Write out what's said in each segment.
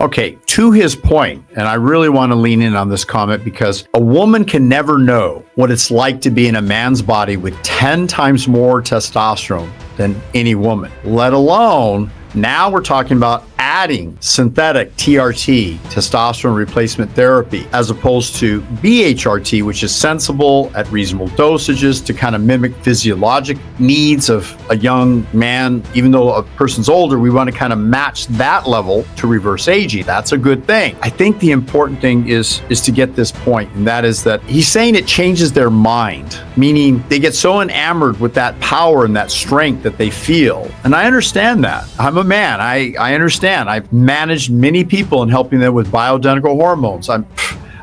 Okay, to his point, and I really want to lean in on this comment because a woman can never know what it's like to be in a man's body with 10 times more testosterone than any woman, let alone now we're talking about adding synthetic TRT, testosterone replacement therapy, as opposed to BHRT, which is sensible at reasonable dosages to kind of mimic physiologic needs of a young man. Even though a person's older, we want to kind of match that level to reverse aging. That's a good thing. I think the important thing is to get this point, and that is that he's saying it changes their mind, meaning they get so enamored with that power and that strength that they feel. And I understand that. I'm a man. I understand. I've managed many people and helping them with bioidentical hormones.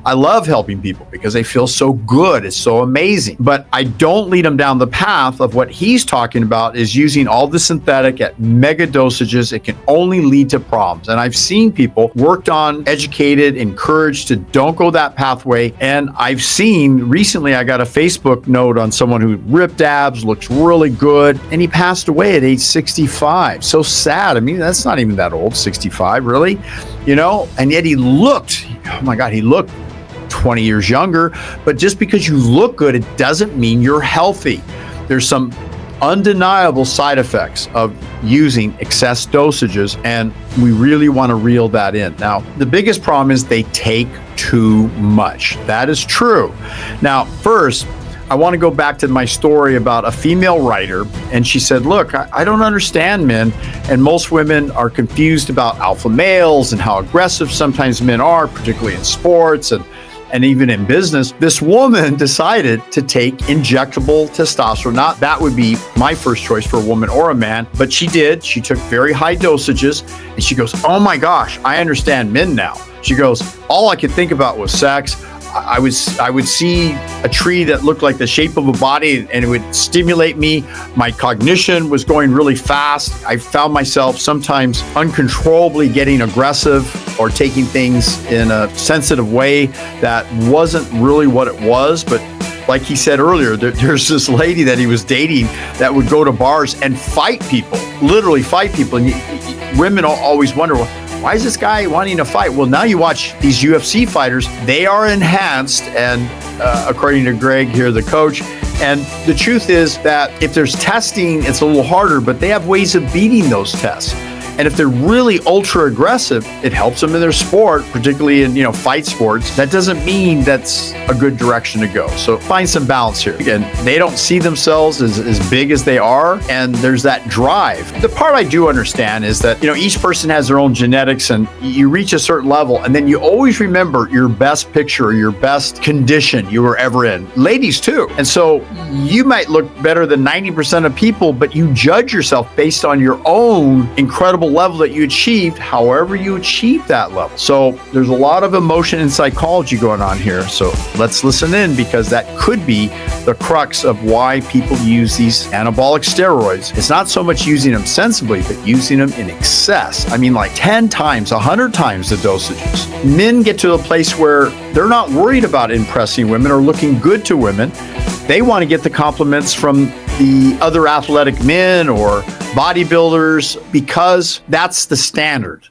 I love helping people because they feel so good. It's so amazing. But I don't lead them down the path of what he's talking about is using all the synthetic at mega dosages. It can only lead to problems. And I've seen people worked on, educated, encouraged to don't go that pathway. And I've seen recently, I got a Facebook note on someone who ripped abs, looks really good, and he passed away at age 65. So sad. I mean, that's not even that old, 65, really, and yet he looked, oh my God, he looked 20 years younger. But just because you look good, it doesn't mean you're healthy. There's some undeniable side effects of using excess dosages, and we really want to reel that in. Now, the biggest problem is they take too much. That is true. Now, first, I want to go back to my story about a female writer, and she said, look, I don't understand men, and most women are confused about alpha males and how aggressive sometimes men are, particularly in sports and even in business. This woman decided to take injectable testosterone. Not that would be my first choice for a woman or a man, but she did. She took very high dosages, and she goes, oh my gosh, I understand men now. She goes, all I could think about was sex. I would see a tree that looked like the shape of a body and it would stimulate me. My cognition was going really fast. I found myself sometimes uncontrollably getting aggressive or taking things in a sensitive way that wasn't really what it was. But like he said earlier, there's this lady that he was dating that would go to bars and fight people, literally fight people. And women always wonder, why is this guy wanting to fight? Well, now you watch these UFC fighters, they are enhanced, and according to Greg here, the coach, and the truth is that if there's testing, it's a little harder, but they have ways of beating those tests. And if they're really ultra aggressive, it helps them in their sport, particularly in, fight sports. That doesn't mean that's a good direction to go. So find some balance here. Again, they don't see themselves as big as they are, and there's that drive. The part I do understand is that, each person has their own genetics, and you reach a certain level, and then you always remember your best picture, your best condition you were ever in. Ladies too. And so you might look better than 90% of people, but you judge yourself based on your own incredible level that you achieved, however you achieved that level. So there's a lot of emotion and psychology going on here. So let's listen in, because that could be the crux of why people use these anabolic steroids. It's not so much using them sensibly, but using them in excess. I mean, like 10 times, 100 times the dosages. Men get to a place where they're not worried about impressing women or looking good to women. They want to get the compliments from the other athletic men or bodybuilders because that's the standard.